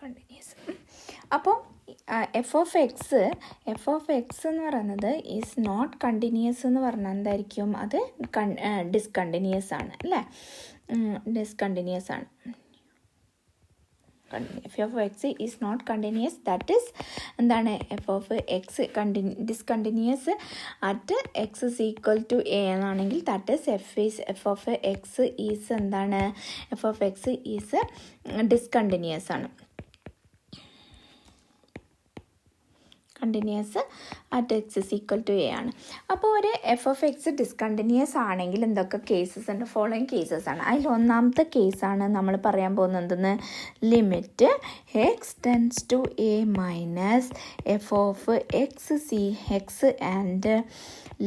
Continuous. അപ്പോൾ F of x എന്ന് പറയുന്നത് ഈസ് നോട്ട് കണ്ടിന്യൂസ് എന്ന് പറഞ്ഞാൽ എന്തായിരിക്കും? അത് ഡിസ്കണ്ടിന്യൂസ് ആണ് അല്ലേ? ഡിസ്കണ്ടിന്യൂസ് ആണ്. F of x is not continuous, that is എന്താണ്? F of x discontinuous at x is equal to a എന്നാണെങ്കിൽ that is f of x is എന്താണ്? F of x is discontinuous ആണ്. Continuous at x is equal to a ആണ്. അപ്പോൾ ഒരു F of x discontinuous ആണെങ്കിൽ എന്തൊക്കെ cases ഉണ്ട്? Following cases ആണ്. അതിൽ ഒന്നാമത്തെ കേസാണ് നമ്മൾ പറയാൻ പോകുന്നത്. Limit x tends to a minus f of x c x and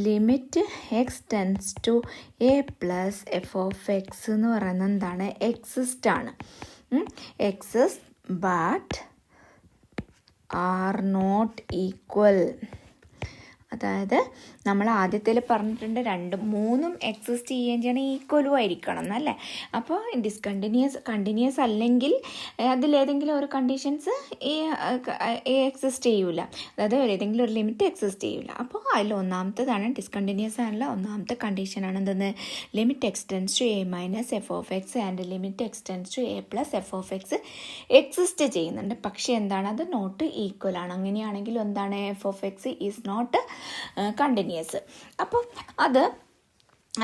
limit x tends to a plus f of x എന്ന് പറയുന്നത് എന്താണ്? എക്സിസ്റ്റ് ആണ്. Exist but are not equal. അതായത് നമ്മൾ ആദ്യത്തിൽ പറഞ്ഞിട്ടുണ്ട് 2, 3 എക്സിസ്റ്റ് ചെയ്യുകയും ചെയ്യണം, ഈക്വലും ആയിരിക്കണം എന്നല്ലേ? അപ്പോൾ കണ്ടിന്യൂസ് അല്ലെങ്കിൽ അതിലേതെങ്കിലും ഒരു കണ്ടീഷൻസ് എക്സിസ്റ്റ് ചെയ്യൂല, അതായത് ഏതെങ്കിലും ഒരു ലിമിറ്റ് എക്സിസ്റ്റ് ചെയ്യൂല. അപ്പോൾ അതിൽ ഒന്നാമത്തേതാണ് ഡിസ്കണ്ടിന്യൂസ് ആണല്ലോ. ഒന്നാമത്തെ കണ്ടീഷനാണ് എന്തെന്ന്? Limit x tends to a minus f of x and limit x tends to a plus f of x exist ചെയ്യുന്നുണ്ട്. പക്ഷേ എന്താണ്? അത് നോട്ട് ഈക്വൽ ആണ്. അങ്ങനെയാണെങ്കിൽ എന്താണ്? F of x is not continuous. അപ്പോൾ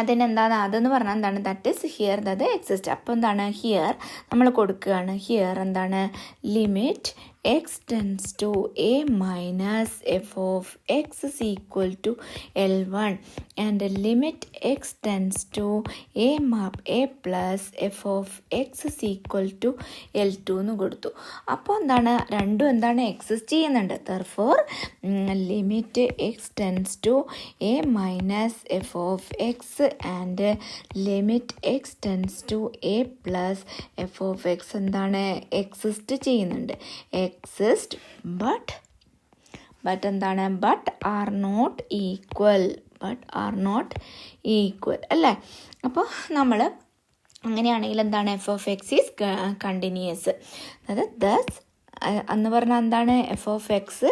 അതിനെന്താണ്? അതെന്ന് പറഞ്ഞാൽ എന്താണ്? That is here that exist. അപ്പോൾ എന്താണ്? ഹിയർ നമ്മൾ കൊടുക്കുകയാണ്. ഹിയർ എന്താണ്? Limit x tends to a minus f of x is equal to L1 and limit x tends to a plus f of x is equal to L2 എന്ന് കൊടുത്തു. അപ്പോൾ എന്താണ്? രണ്ടും എന്താണ്? എക്സിസ്റ്റ് ചെയ്യുന്നുണ്ട്. Therefore limit x tends to a minus f of x and limit x tends to a plus f of x എന്താണ്? Exist ചെയ്യുന്നുണ്ട്. Exist but എന്താണ്? But are not equal. അല്ലേ? അപ്പോൾ നമ്മൾ അങ്ങനെയാണെങ്കിൽ എന്താണ്? F of x is continuous. അതായത് thus എന്ന് പറഞ്ഞാൽ എന്താണ്? F of x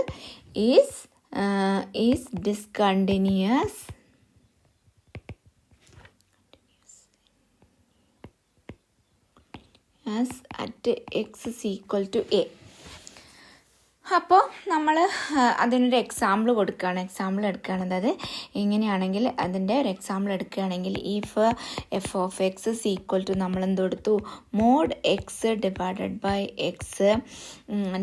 is discontinuous at x is equal to a. അപ്പോൾ നമ്മൾ അതിനൊരു എക്സാമ്പിൾ കൊടുക്കുകയാണ്. എക്സാമ്പിൾ എടുക്കുകയാണ്. അതായത് ഇങ്ങനെയാണെങ്കിൽ അതിൻ്റെ ഒരു എക്സാമ്പിൾ എടുക്കുകയാണെങ്കിൽ if f of x is equal to നമ്മൾ എന്തെടുത്തു? Mod x divided by x.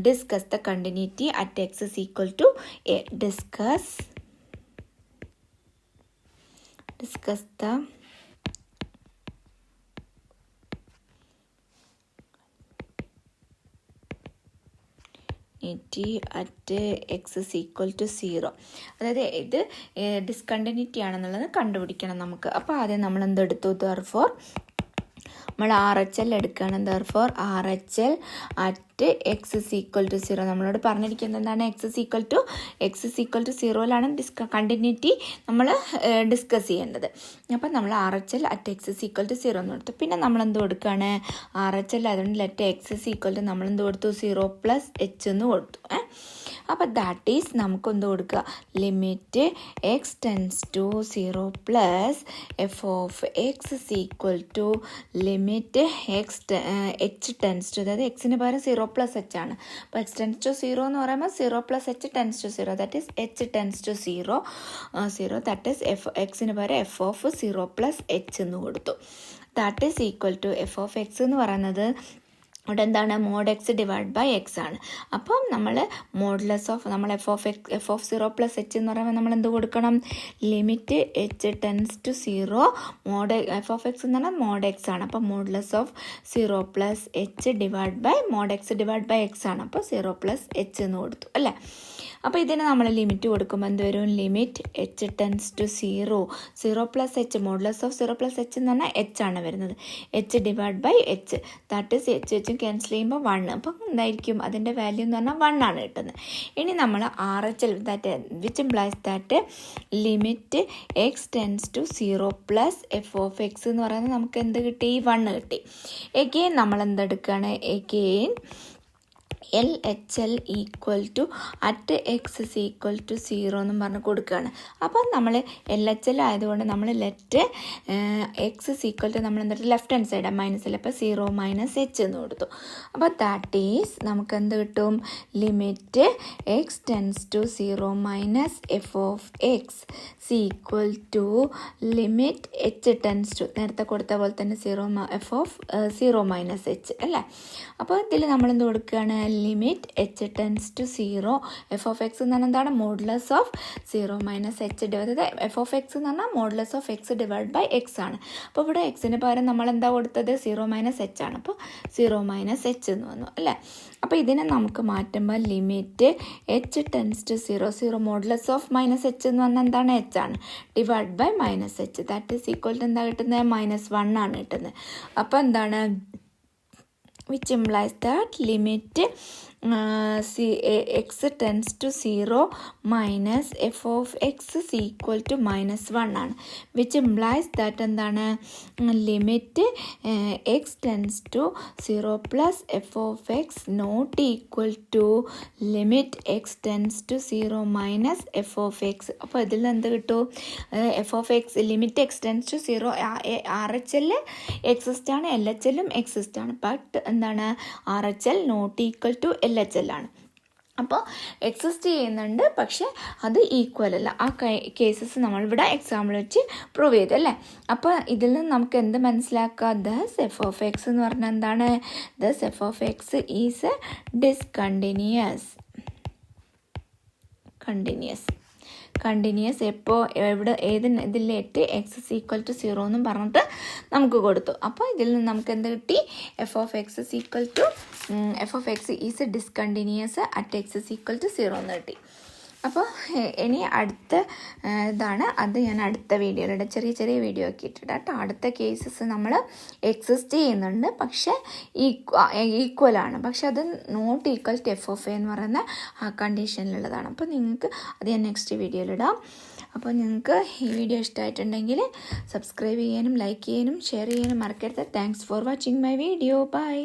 Discuss the continuity at x is equal to a. Discuss the at x is equal to 0. അതായത് ഇത് ഡിസ്കണ്ടിന്യൂറ്റി ആണെന്നുള്ളത് കണ്ടുപിടിക്കണം നമുക്ക്. അപ്പോൾ ആദ്യം നമ്മൾ എന്തെടുത്തു? ദെർഫോർ നമ്മൾ RHL എടുക്കുകയാണ്. Therefore RHL at x is equal to 0. നമ്മളോട് പറഞ്ഞിരിക്കുന്നത് എന്താണ്? എക്സ് ഇസ് ഈക്വൽ ടു 0യിലാണ് കണ്ടിന്യൂറ്റി നമ്മൾ ഡിസ്കസ് ചെയ്യേണ്ടത്. അപ്പം നമ്മൾ RHL at x is equal to 0 എന്ന് കൊടുത്തു. പിന്നെ നമ്മൾ എന്ത് കൊടുക്കുകയാണ്? RHL അതുകൊണ്ട് let x is equal to നമ്മൾ എന്ത് കൊടുത്തു? 0 പ്ലസ് എച്ച് എന്ന് കൊടുത്തു. അപ്പോൾ ദാറ്റ് ഈസ് നമുക്കെന്ത് കൊടുക്കുക? Limit x tends to 0 plus f of x is equal to limit h tends to, അതായത് എക്സിന് പകരം 0 പ്ലസ് എച്ച് ആണ്. അപ്പോൾ എക്സ് ടെൻസ് ടു 0 എന്ന് പറയുമ്പോൾ 0 plus h tends to 0, that is h tends to 0, that is എക്സിന് പകരം f of 0 plus h എന്ന് കൊടുത്തു. That is equal to f of x എന്ന് പറയുന്നത് ഇവിടെ എന്താണ്? Mod x divide by x ആണ്. അപ്പം നമ്മൾ മോഡ്ലെസ് ഓഫ് നമ്മൾ എഫ് ഓഫ് 0 പ്ലസ് എച്ച് എന്ന് പറയുമ്പോൾ നമ്മൾ എന്ത് കൊടുക്കണം? Limit h tends to 0 mod f of x എന്ന് പറഞ്ഞാൽ മോഡ് എക്സ് ആണ്. അപ്പം modulus of 0 plus h divide by mod x divide by x ആണ്. അപ്പോൾ 0 പ്ലസ് എച്ച് എന്ന് കൊടുത്തു അല്ലേ? അപ്പോൾ ഇതിന് നമ്മൾ ലിമിറ്റ് കൊടുക്കുമ്പോൾ എന്ത് വരും? Limit h tends to 0 plus h modulus of 0 plus h എന്ന് പറഞ്ഞാൽ എച്ച് ആണ് വരുന്നത്. H divide by h, that is h cancel ചെയ്യുമ്പോൾ 1. അപ്പം എന്തായിരിക്കും? അതിൻ്റെ വാല്യൂ എന്ന് പറഞ്ഞാൽ 1 ആണ് കിട്ടുന്നത്. ഇനി നമ്മൾ RHL which implies that limit x tends to 0 plus f of x എന്ന് പറയുന്നത് നമുക്ക് എന്ത് കിട്ടി? 1 കിട്ടി. എഗെയിൻ നമ്മൾ എന്തെടുക്കുകയാണ്? Again LHL equal to at x is equal to 0 എന്നും പറഞ്ഞ് കൊടുക്കുകയാണ്. അപ്പോൾ നമ്മൾ LHL ആയതുകൊണ്ട് നമ്മൾ let x is equal to നമ്മൾ എന്നിട്ട് ലെഫ്റ്റ് ഹാൻഡ് സൈഡ് മൈനസിൽ അപ്പോൾ 0 മൈനസ് എച്ച് എന്ന് കൊടുത്തു. അപ്പോൾ ദാറ്റ് ഈസ് നമുക്ക് എന്ത് കിട്ടും? Limit x tends to 0 minus f of x equal to limit h tends to നേരത്തെ കൊടുത്ത പോലെ തന്നെ 0 എഫ് ഓഫ് 0 മൈനസ് എച്ച് അല്ലേ. അപ്പോൾ ഇതിൽ നമ്മളെന്ത് കൊടുക്കുകയാണ്? Limit h tends to 0 f of x എന്ന് പറഞ്ഞാൽ എന്താണ്? Modulus of 0 minus h divide f of x എന്ന് പറഞ്ഞാൽ modulus of x divide by x ആണ്. അപ്പോൾ ഇവിടെ എക്സിന് പകരം നമ്മൾ എന്താ കൊടുത്തത്? 0 മൈനസ് എച്ച് ആണ്. അപ്പോൾ 0 മൈനസ് എച്ച് എന്ന് വന്നു അല്ലേ. അപ്പോൾ ഇതിനെ നമുക്ക് മാറ്റുമ്പോൾ limit h tends to 0 modulus of minus h എന്ന് പറഞ്ഞാൽ എന്താണ്? എച്ച് ആണ് divide by minus h that is equal to എന്താ കിട്ടുന്നത്? -1 ആണ് കിട്ടുന്നത്. അപ്പോൾ എന്താണ്? which implies that limit x tends to 0 minus f of x is equal to -1 ആണ്. which implies that എന്താണ്? Limit x tends to 0 plus f of x not equal to limit x tends to 0 minus f of x. അപ്പോൾ ഇതിൽ എന്ത് കിട്ടും? f of x ലിമിറ്റ് x tends to 0 RHL exist ആണ്, LHLും exist ആണ്. But എന്താണ്? RHL not equal to LHL ആണ്. അപ്പോൾ എക്സിസ്റ്റ് ചെയ്യുന്നുണ്ട് പക്ഷെ അത് ഈക്വൽ അല്ല. ആ കേസസ് നമ്മളിവിടെ എക്സാമ്പിൾ വെച്ച് പ്രൂവ് ചെയ്തു അല്ലേ. അപ്പോൾ ഇതിൽ നിന്ന് നമുക്ക് എന്ത് മനസ്സിലാക്കാം? ദസ് എഫ് ഓഫ് എക്സ് എന്ന് പറഞ്ഞാൽ എന്താണ്? Thus f of x is discontinuous. Continuous എപ്പോൾ എവിടെ ഇതിലേറ്റ് എക്സ് ഇസ് ഈക്വൽ ടു 0 എന്നും പറഞ്ഞിട്ട് നമുക്ക് കൊടുത്തു. അപ്പോൾ ഇതിൽ നിന്ന് നമുക്ക് എന്ത് കിട്ടി? F of x is equal to f of x is discontinuous at x is equal to 0 എന്ന് കിട്ടി. അപ്പോൾ ഇനി അടുത്ത ഇതാണ്, അത് ഞാൻ അടുത്ത വീഡിയോയിലൂടെ ചെറിയ വീഡിയോ ഒക്കെ ഇട്ടിട്ട് കേട്ടോ. അടുത്ത കേസസ് നമ്മൾ എക്സിസ്റ്റ് ചെയ്യുന്നുണ്ട് പക്ഷേ ഈക്വലാണ്, പക്ഷെ അത് not equal to f of a എന്ന് പറയുന്ന ആ കണ്ടീഷനിലുള്ളതാണ്. അപ്പോൾ നിങ്ങൾക്ക് അത് ഞാൻ നെക്സ്റ്റ് വീഡിയോയിലിടാം. അപ്പോൾ നിങ്ങൾക്ക് ഈ വീഡിയോ ഇഷ്ടമായിട്ടുണ്ടെങ്കിൽ സബ്സ്ക്രൈബ് ചെയ്യാനും ലൈക്ക് ചെയ്യാനും ഷെയർ ചെയ്യാനും മറക്കരുത്. Thanks for watching my video. By.